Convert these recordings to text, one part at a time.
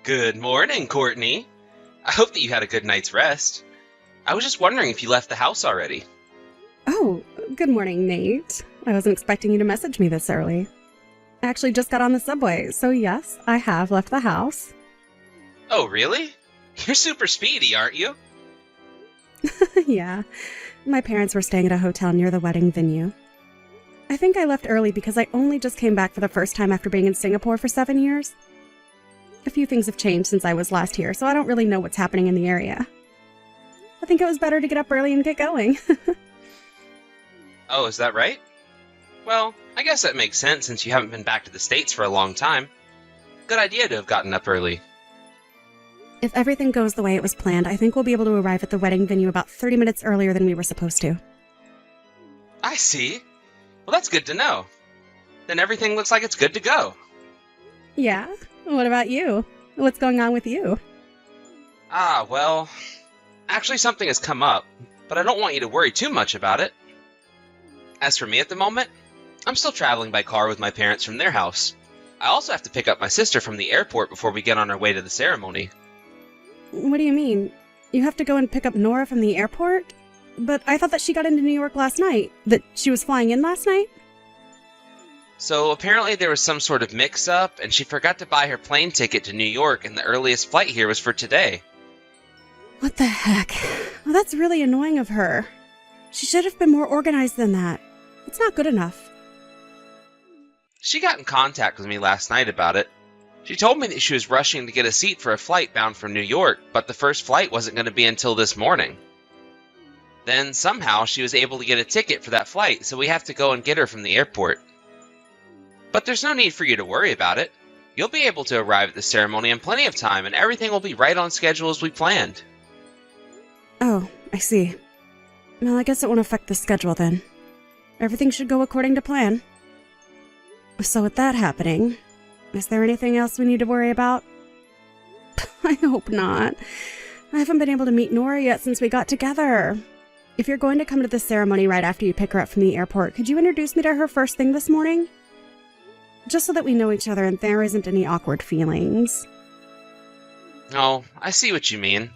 Good morning, Courtney. I hope that you had a good night's rest. I was just wondering if you left the house already. Oh, good morning, Nate. I wasn't expecting you to message me this early. I actually just got on the subway, so yes, I have left the house. Oh, really? You're super speedy, aren't you? Yeah, my parents were staying at a hotel near the wedding venue. I think I left early because I only just came back for the first time after being in Singapore for 7 years. A few things have changed since I was last here, so I don't really know what's happening in the area. I think it was better to get up early and get going. Oh, is that right? Well, I guess that makes sense since you haven't been back to the States for a long time. Good idea to have gotten up early. If everything goes the way it was planned, I think we'll be able to arrive at the wedding venue about 30 minutes earlier than we were supposed to. I see. Well, that's good to know. Then everything looks like it's good to go. Yeah? What about you? What's going on with you? Well, actually something has come up, but I don't want you to worry too much about it. As for me at the moment, I'm still traveling by car with my parents from their house. I also have to pick up my sister from the airport before we get on our way to the ceremony. What do you mean? You have to go and pick up Nora from the airport? But I thought that she got into New York last night. That she was flying in last night? So apparently there was some sort of mix-up, and she forgot to buy her plane ticket to New York, and the earliest flight here was for today. What the heck? Well, that's really annoying of her. She should have been more organized than that. It's not good enough. She got in contact with me last night about it. She told me that she was rushing to get a seat for a flight bound from New York, but the first flight wasn't going to be until this morning. Then somehow she was able to get a ticket for that flight, so we have to go and get her from the airport. But there's no need for you to worry about it. You'll be able to arrive at the ceremony in plenty of time, and everything will be right on schedule as we planned. Oh, I see. Well, I guess it won't affect the schedule then. Everything should go according to plan. So with that happening, is there anything else we need to worry about? I hope not. I haven't been able to meet Nora yet since we got together. If you're going to come to the ceremony right after you pick her up from the airport, could you introduce me to her first thing this morning? Just so that we know each other and there isn't any awkward feelings. Oh, I see what you mean.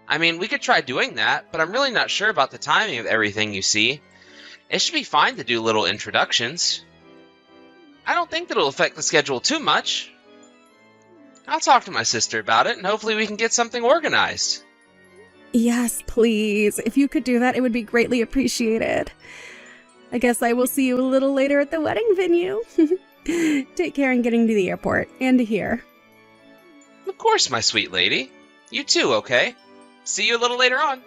I mean, we could try doing that, but I'm really not sure about the timing of everything, you see. It should be fine to do little introductions. I don't think that it'll affect the schedule too much. I'll talk to my sister about it, and hopefully we can get something organized. Yes, please. If you could do that, it would be greatly appreciated. I guess I will see you a little later at the wedding venue. Take care in getting to the airport and to here. Of course, my sweet lady. You too, okay? See you a little later on.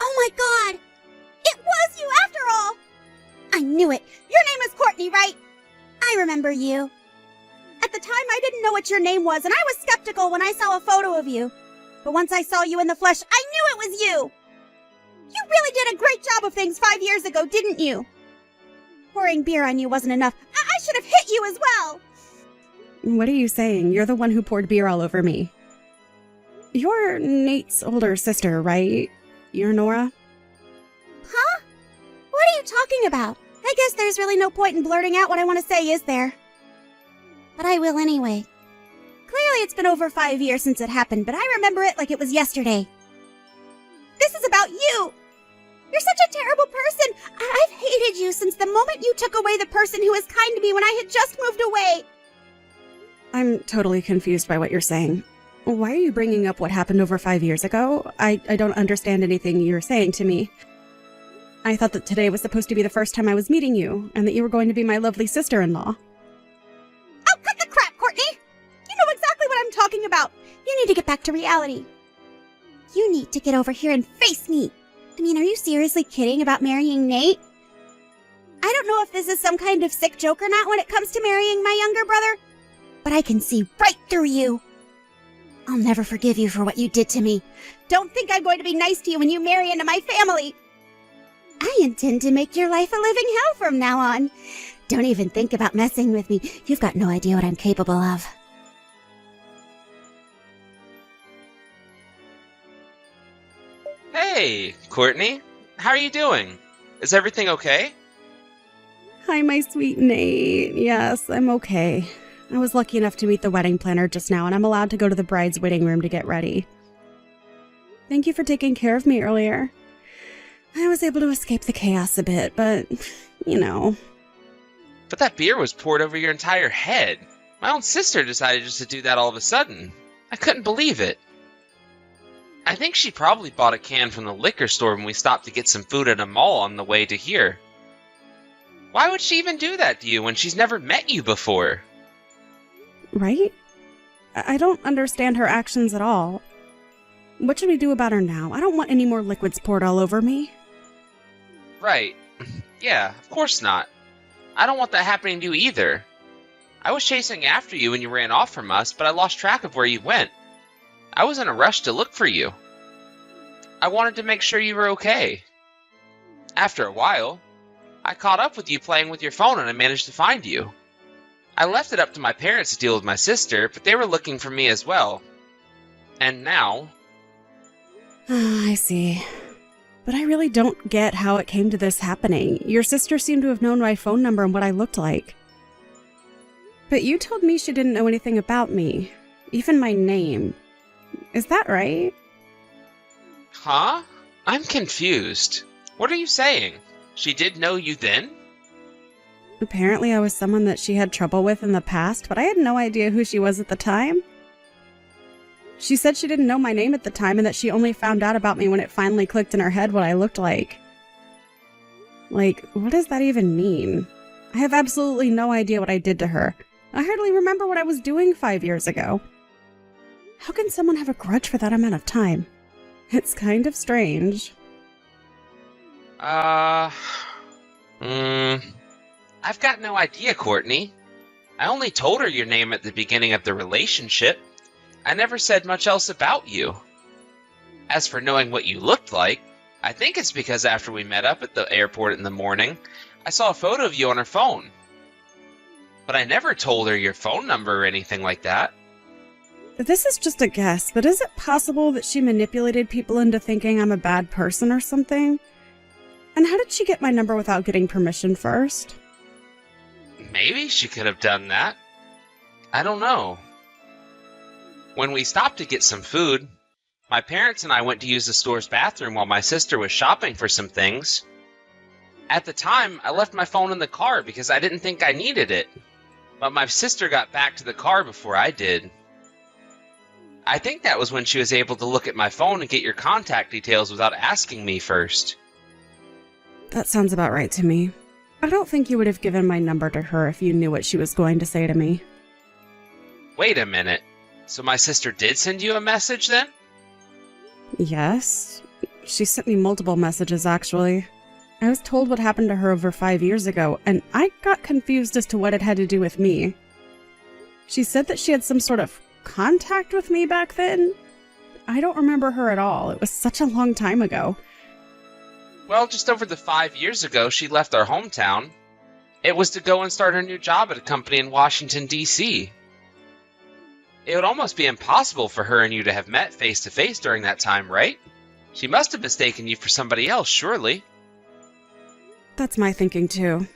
Oh my god! It was you after all! I knew it! Your name is Courtney, right? I remember you. At the time, I didn't know what your name was, and I was skeptical when I saw a photo of you. But once I saw you in the flesh, I knew it was you! You really did a great job of things 5 years ago, didn't you? Pouring beer on you wasn't enough. I should have hit you as well! What are you saying? You're the one who poured beer all over me. You're Nate's older sister, right? You're Nora? Huh? What are you talking about? I guess there's really no point in blurting out what I want to say, is there? But I will anyway. Clearly it's been over 5 years since it happened, but I remember it like it was yesterday. This is about you! You're such a terrible person! I've hated you since the moment you took away the person who was kind to me when I had just moved away! I'm totally confused by what you're saying. Why are you bringing up what happened over 5 years ago? I don't understand anything you're saying to me. I thought that today was supposed to be the first time I was meeting you, and that you were going to be my lovely sister-in-law. Oh, cut the crap, Courtney! You know exactly what I'm talking about! You need to get back to reality. You need to get over here and face me! I mean, are you seriously kidding about marrying Nate? I don't know if this is some kind of sick joke or not when it comes to marrying my younger brother, but I can see right through you. I'll never forgive you for what you did to me. Don't think I'm going to be nice to you when you marry into my family. I intend to make your life a living hell from now on. Don't even think about messing with me. You've got no idea what I'm capable of. Hey, Courtney. How are you doing? Is everything okay? Hi, my sweet Nate. Yes, I'm okay. I was lucky enough to meet the wedding planner just now, and I'm allowed to go to the bride's waiting room to get ready. Thank you for taking care of me earlier. I was able to escape the chaos a bit, but, you know. But that beer was poured over your entire head. My own sister decided just to do that all of a sudden. I couldn't believe it. I think she probably bought a can from the liquor store when we stopped to get some food at a mall on the way to here. Why would she even do that to you when she's never met you before? Right? I don't understand her actions at all. What should we do about her now? I don't want any more liquids poured all over me. Right. Yeah, of course not. I don't want that happening to you either. I was chasing after you when you ran off from us, but I lost track of where you went. I was in a rush to look for you. I wanted to make sure you were okay. After a while, I caught up with you playing with your phone and I managed to find you. I left it up to my parents to deal with my sister, but they were looking for me as well. And now... I see. But I really don't get how it came to this happening. Your sister seemed to have known my phone number and what I looked like. But you told me she didn't know anything about me, even my name. Is that right? Huh? I'm confused. What are you saying? She did know you then? Apparently I was someone that she had trouble with in the past, but I had no idea who she was at the time. She said she didn't know my name at the time and that she only found out about me when it finally clicked in her head what I looked like. Like, what does that even mean? I have absolutely no idea what I did to her. I hardly remember what I was doing 5 years ago. How can someone have a grudge for that amount of time? It's kind of strange. I've got no idea, Courtney. I only told her your name at the beginning of the relationship. I never said much else about you. As for knowing what you looked like, I think it's because after we met up at the airport in the morning, I saw a photo of you on her phone. But I never told her your phone number or anything like that. This is just a guess, but is it possible that she manipulated people into thinking I'm a bad person or something? And how did she get my number without getting permission first? Maybe she could have done that. I don't know. When we stopped to get some food, my parents and I went to use the store's bathroom while my sister was shopping for some things. At the time, I left my phone in the car because I didn't think I needed it. But my sister got back to the car before I did. I think that was when she was able to look at my phone and get your contact details without asking me first. That sounds about right to me. I don't think you would have given my number to her if you knew what she was going to say to me. Wait a minute. So my sister did send you a message then? Yes. She sent me multiple messages, actually. I was told what happened to her over 5 years ago, and I got confused as to what it had to do with me. She said that she had some sort of contact with me back then. I don't remember her at all. It was such a long time ago. Well, just over the 5 years ago, she left our hometown. It was to go and start her new job at a company in Washington, D.C. It would almost be impossible for her and you to have met face-to-face during that time, right? She must have mistaken you for somebody else, surely. That's my thinking, too.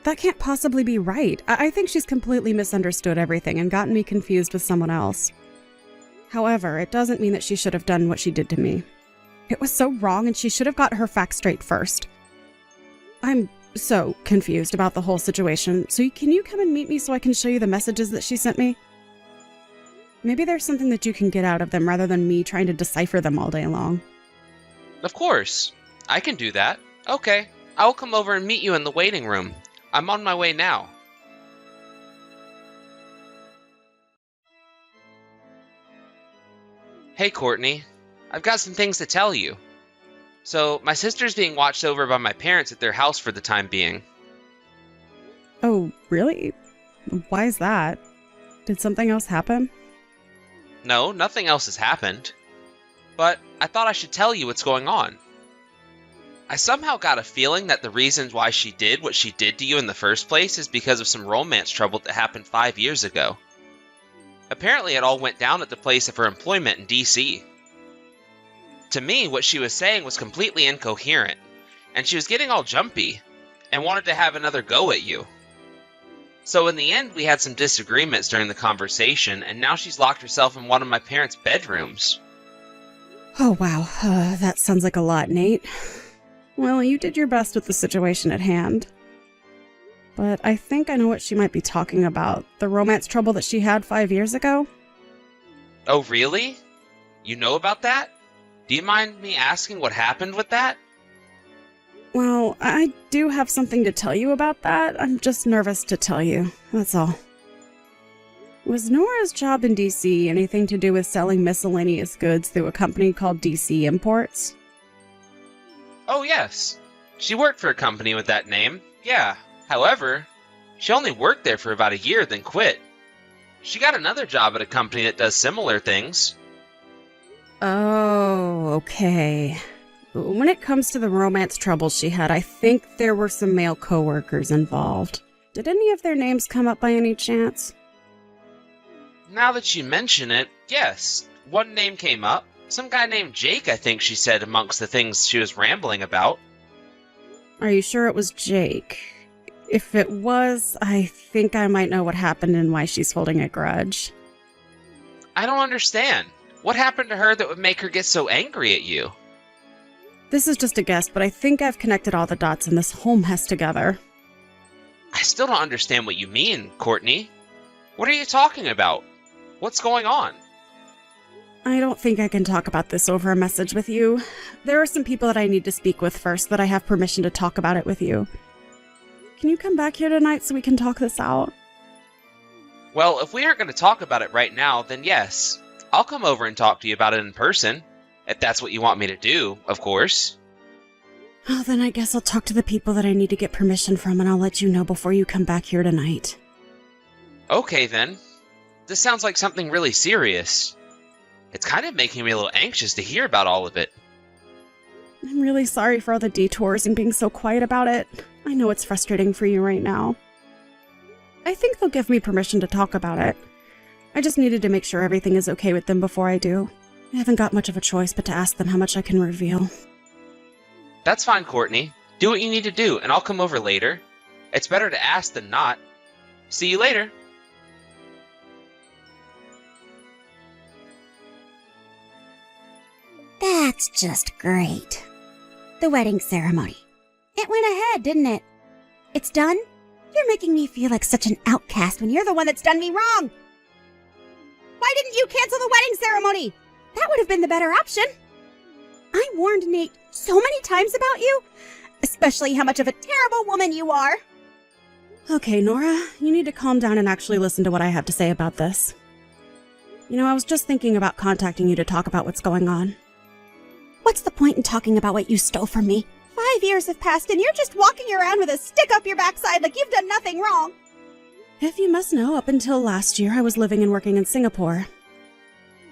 That can't possibly be right. I think she's completely misunderstood everything and gotten me confused with someone else. However, it doesn't mean that she should have done what she did to me. It was so wrong, and she should have got her facts straight first. I'm so confused about the whole situation, so can you come and meet me so I can show you the messages that she sent me? Maybe there's something that you can get out of them rather than me trying to decipher them all day long. Of course. I can do that. Okay. I'll come over and meet you in the waiting room. I'm on my way now. Hey, Courtney. I've got some things to tell you. So, my sister's being watched over by my parents at their house for the time being. Oh, really? Why is that? Did something else happen? No, nothing else has happened. But I thought I should tell you what's going on. I somehow got a feeling that the reasons why she did what she did to you in the first place is because of some romance trouble that happened 5 years ago. Apparently it all went down at the place of her employment in D.C. To me, what she was saying was completely incoherent, and she was getting all jumpy. and wanted to have another go at you. So in the end, we had some disagreements during the conversation, and now she's locked herself in one of my parents' bedrooms. Oh, wow. That sounds like a lot, Nate. Well, you did your best with the situation at hand. But I think I know what she might be talking about. The romance trouble that she had 5 years ago? Oh, really? You know about that? Do you mind me asking what happened with that? Well, I do have something to tell you about that. I'm just nervous to tell you, that's all. Was Nora's job in DC anything to do with selling miscellaneous goods through a company called DC Imports? Oh, yes. She worked for a company with that name, yeah. However, she only worked there for about a year, then quit. She got another job at a company that does similar things. Oh, okay. When it comes to the romance troubles she had, I think there were some male coworkers involved. Did any of their names come up by any chance? Now that you mention it, yes. One name came up. Some guy named Jake, I think she said, amongst the things she was rambling about. Are you sure it was Jake? If it was, I think I might know what happened and why she's holding a grudge. I don't understand. What happened to her that would make her get so angry at you? This is just a guess, but I think I've connected all the dots in this whole mess together. I still don't understand what you mean, Courtney. What are you talking about? What's going on? I don't think I can talk about this over a message with you. There are some people that I need to speak with first, but I have permission to talk about it with you. Can you come back here tonight so we can talk this out? Well, if we aren't going to talk about it right now, then yes. I'll come over and talk to you about it in person. If that's what you want me to do, of course. Oh, then I guess I'll talk to the people that I need to get permission from, and I'll let you know before you come back here tonight. Okay, then. This sounds like something really serious. It's kind of making me a little anxious to hear about all of it. I'm really sorry for all the detours and being so quiet about it. I know it's frustrating for you right now. I think they'll give me permission to talk about it. I just needed to make sure everything is okay with them before I do. I haven't got much of a choice but to ask them how much I can reveal. That's fine, Courtney. Do what you need to do, and I'll come over later. It's better to ask than not. See you later. That's just great. The wedding ceremony. It went ahead, didn't it? It's done? You're making me feel like such an outcast when you're the one that's done me wrong. Why didn't you cancel the wedding ceremony? That would have been the better option. I warned Nate so many times about you, especially how much of a terrible woman you are. Okay, Nora, you need to calm down and actually listen to what I have to say about this. You know, I was just thinking about contacting you to talk about what's going on. What's the point in talking about what you stole from me? 5 years have passed and you're just walking around with a stick up your backside like you've done nothing wrong. If you must know, up until last year, I was living and working in Singapore.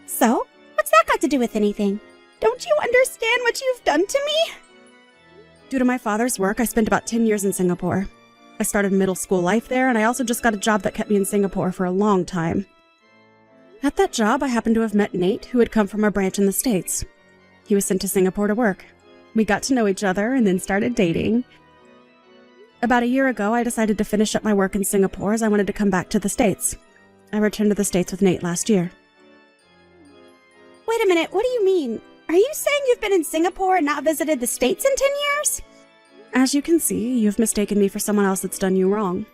So? What's that got to do with anything? Don't you understand what you've done to me? Due to my father's work, I spent about 10 years in Singapore. I started middle school life there, and I also just got a job that kept me in Singapore for a long time. At that job, I happened to have met Nate, who had come from a branch in the States. He was sent to Singapore to work. We got to know each other and then started dating. About a year ago, I decided to finish up my work in Singapore as I wanted to come back to the States. I returned to the States with Nate last year. Wait a minute, what do you mean? Are you saying you've been in Singapore and not visited the States in 10 years? As you can see, you've mistaken me for someone else that's done you wrong.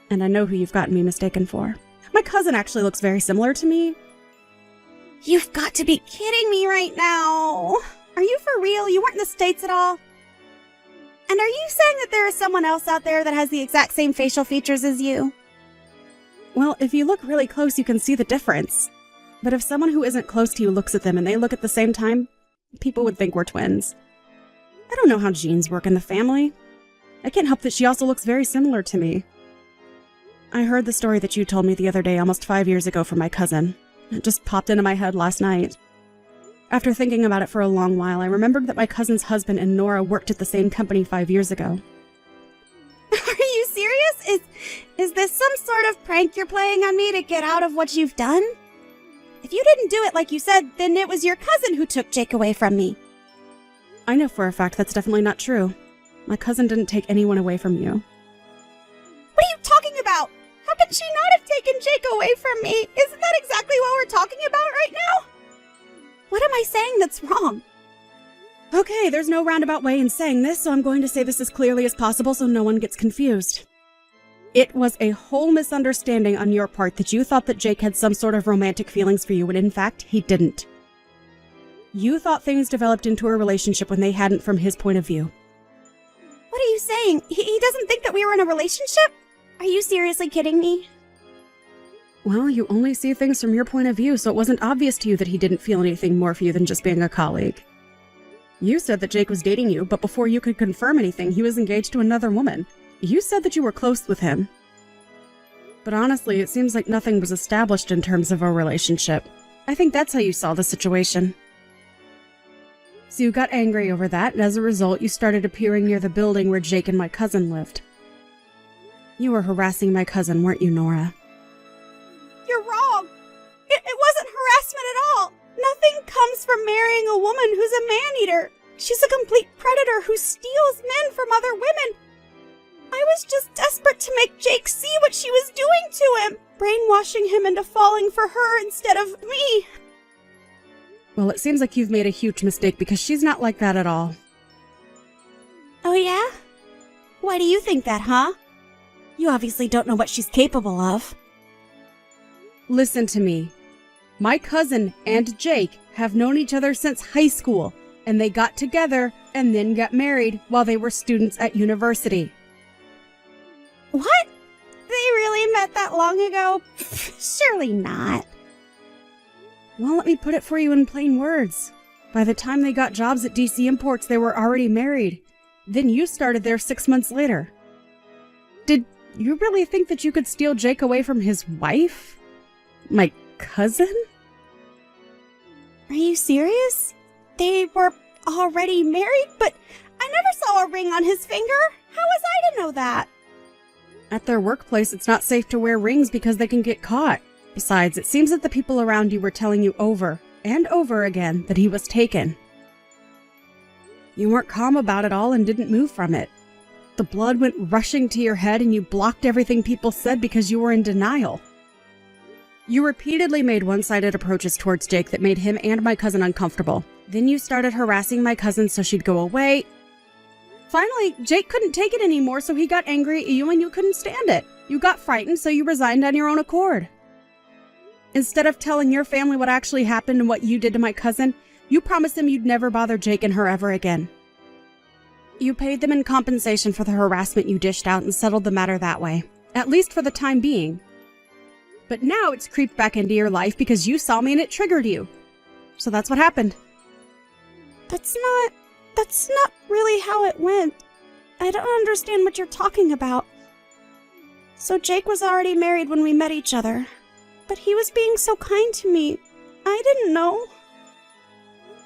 And I know who you've gotten me mistaken for. My cousin actually looks very similar to me. You've got to be kidding me right now. Are you for real? You weren't in the States at all? And are you saying that there is someone else out there that has the exact same facial features as you? Well, if you look really close, you can see the difference. But if someone who isn't close to you looks at them and they look at the same time, people would think we're twins. I don't know how genes work in the family. I can't help that she also looks very similar to me. I heard the story that you told me the other day almost 5 years ago from my cousin. It just popped into my head last night. After thinking about it for a long while, I remembered that my cousin's husband and Nora worked at the same company 5 years ago. Are you serious? Is this some sort of prank you're playing on me to get out of what you've done? If you didn't do it like you said, then it was your cousin who took Jake away from me. I know for a fact that's definitely not true. My cousin didn't take anyone away from you. What are you talking about? How can she not have taken Jake away from me? Isn't that exactly what we're talking about right now? What am I saying that's wrong? Okay, there's no roundabout way in saying this, so I'm going to say this as clearly as possible so no one gets confused. It was a whole misunderstanding on your part that you thought that Jake had some sort of romantic feelings for you, when in fact, he didn't. You thought things developed into a relationship when they hadn't from his point of view. What are you saying? He doesn't think that we were in a relationship? Are you seriously kidding me? Well, you only see things from your point of view, so it wasn't obvious to you that he didn't feel anything more for you than just being a colleague. You said that Jake was dating you, but before you could confirm anything, he was engaged to another woman. You said that you were close with him. But honestly, it seems like nothing was established in terms of a relationship. I think that's how you saw the situation. So you got angry over that, and as a result, you started appearing near the building where Jake and my cousin lived. You were harassing my cousin, weren't you, Nora? You're wrong. It wasn't harassment at all. Nothing comes from marrying a woman who's a man-eater. She's a complete predator who steals men from other women. I was just desperate to make Jake see what she was doing to him, brainwashing him into falling for her instead of me. Well, it seems like you've made a huge mistake because she's not like that at all. Oh yeah? Why do you think that, huh? You obviously don't know what she's capable of. Listen to me. My cousin and Jake have known each other since high school, and they got together and then got married while they were students at university. What? They really met that long ago? Surely not. Well, let me put it for you in plain words. By the time they got jobs at DC Imports, they were already married. Then you started there 6 months later. Did you really think that you could steal Jake away from his wife? My cousin? Are you serious? They were already married, but I never saw a ring on his finger. How was I to know that? At their workplace, it's not safe to wear rings because they can get caught. Besides, it seems that the people around you were telling you over and over again that he was taken. You weren't calm about it all and didn't move from it. The blood went rushing to your head and you blocked everything people said because you were in denial. You repeatedly made one-sided approaches towards Jake that made him and my cousin uncomfortable. Then you started harassing my cousin so she'd go away. Finally, Jake couldn't take it anymore, so he got angry at you and you couldn't stand it. You got frightened, so you resigned on your own accord. Instead of telling your family what actually happened and what you did to my cousin, you promised them you'd never bother Jake and her ever again. You paid them in compensation for the harassment you dished out and settled the matter that way, at least for the time being. But now it's creeped back into your life because you saw me and it triggered you. So that's what happened. That's not really how it went. I don't understand what you're talking about. So Jake was already married when we met each other, but he was being so kind to me. I didn't know.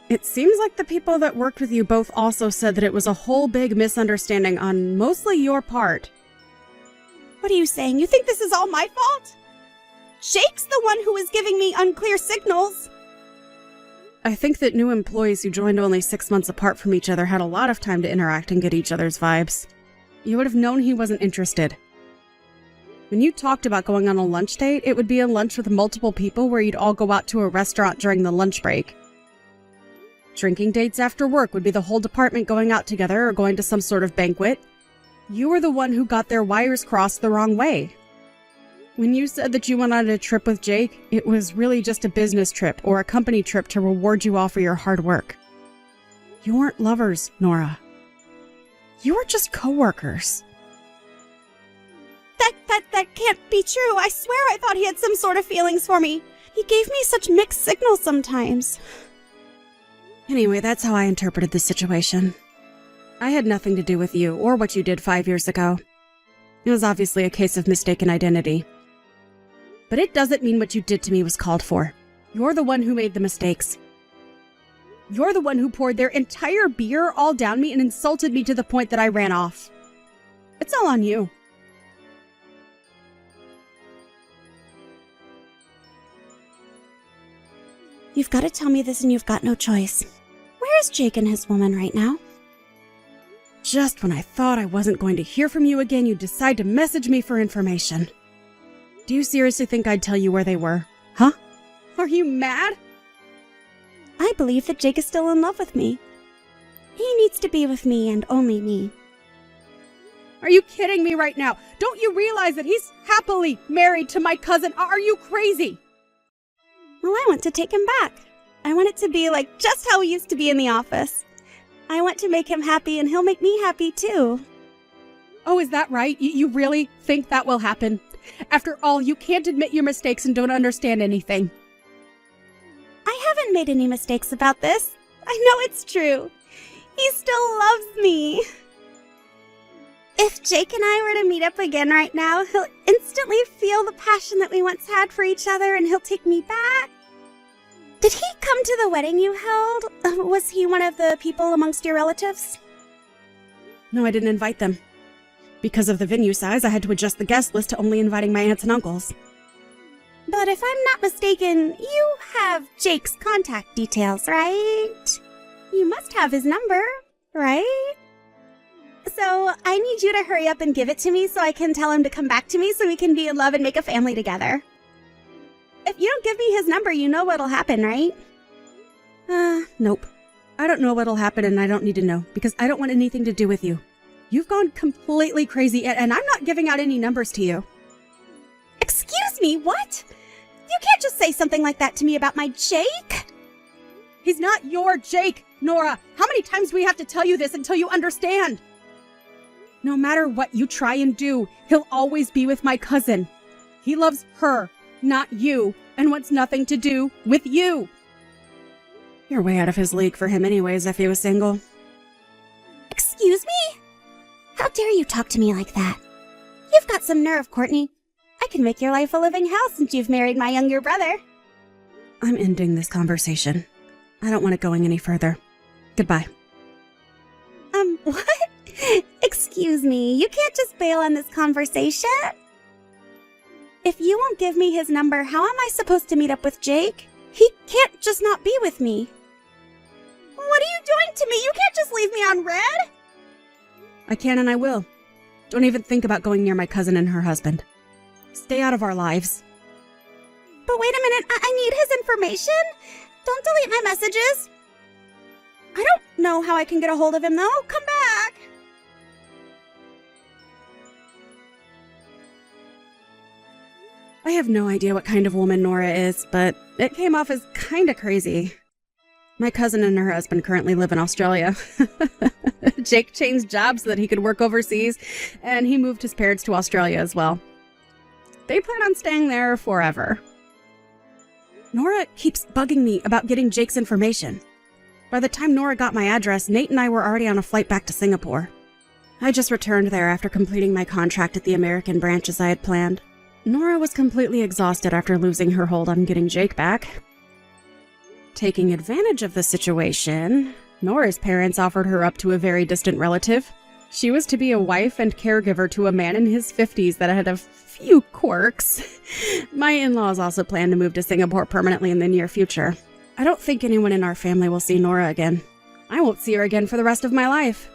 It seems like the people that worked with you both also said that it was a whole big misunderstanding on mostly your part. What are you saying? You think this is all my fault? Jake's the one who was giving me unclear signals. I think that new employees who joined only 6 months apart from each other had a lot of time to interact and get each other's vibes. You would have known he wasn't interested. When you talked about going on a lunch date, it would be a lunch with multiple people where you'd all go out to a restaurant during the lunch break. Drinking dates after work would be the whole department going out together or going to some sort of banquet. You were the one who got their wires crossed the wrong way. When you said that you went on a trip with Jake, it was really just a business trip or a company trip to reward you all for your hard work. You weren't lovers, Nora. You were just co-workers. That can't be true. I swear I thought he had some sort of feelings for me. He gave me such mixed signals sometimes. Anyway, that's how I interpreted the situation. I had nothing to do with you or what you did 5 years ago. It was obviously a case of mistaken identity. But it doesn't mean what you did to me was called for. You're the one who made the mistakes. You're the one who poured their entire beer all down me and insulted me to the point that I ran off. It's all on you. You've got to tell me this and you've got no choice. Where is Jake and his woman right now? Just when I thought I wasn't going to hear from you again, you decide to message me for information. Do you seriously think I'd tell you where they were? Huh? Are you mad? I believe that Jake is still in love with me. He needs to be with me and only me. Are you kidding me right now? Don't you realize that he's happily married to my cousin? Are you crazy? Well, I want to take him back. I want it to be like just how we used to be in the office. I want to make him happy and he'll make me happy too. Oh, is that right? You really think that will happen? After all, you can't admit your mistakes and don't understand anything. I haven't made any mistakes about this. I know it's true. He still loves me. If Jake and I were to meet up again right now, he'll instantly feel the passion that we once had for each other and he'll take me back. Did he come to the wedding you held? Was he one of the people amongst your relatives? No, I didn't invite them. Because of the venue size, I had to adjust the guest list to only inviting my aunts and uncles. But if I'm not mistaken, you have Jake's contact details, right? You must have his number, right? So I need you to hurry up and give it to me so I can tell him to come back to me so we can be in love and make a family together. If you don't give me his number, you know what'll happen, right? Nope. I don't know what'll happen and I don't need to know because I don't want anything to do with you. You've gone completely crazy and I'm not giving out any numbers to you. Excuse me, what? You can't just say something like that to me about my Jake. He's not your Jake, Nora. How many times do we have to tell you this until you understand? No matter what you try and do, he'll always be with my cousin. He loves her, not you, and wants nothing to do with you. You're way out of his league for him anyways if he was single. Excuse me? How dare you talk to me like that? You've got some nerve, Courtney. I can make your life a living hell since you've married my younger brother. I'm ending this conversation. I don't want it going any further. Goodbye. What? Excuse me, you can't just bail on this conversation. If you won't give me his number, how am I supposed to meet up with Jake? He can't just not be with me. What are you doing to me? You can't just leave me on red. I can and I will. Don't even think about going near my cousin and her husband. Stay out of our lives. But wait a minute, I need his information. Don't delete my messages. I don't know how I can get a hold of him, though. Come back. I have no idea what kind of woman Nora is, but it came off as kinda crazy. My cousin and her husband currently live in Australia. Jake changed jobs so that he could work overseas, and he moved his parents to Australia as well. They plan on staying there forever. Nora keeps bugging me about getting Jake's information. By the time Nora got my address, Nate and I were already on a flight back to Singapore. I just returned there after completing my contract at the American branch as I had planned. Nora was completely exhausted after losing her hold on getting Jake back. Taking advantage of the situation, Nora's parents offered her up to a very distant relative. She was to be a wife and caregiver to a man in his 50s that had a few quirks. My in-laws also plan to move to Singapore permanently in the near future. I don't think anyone in our family will see Nora again. I won't see her again for the rest of my life.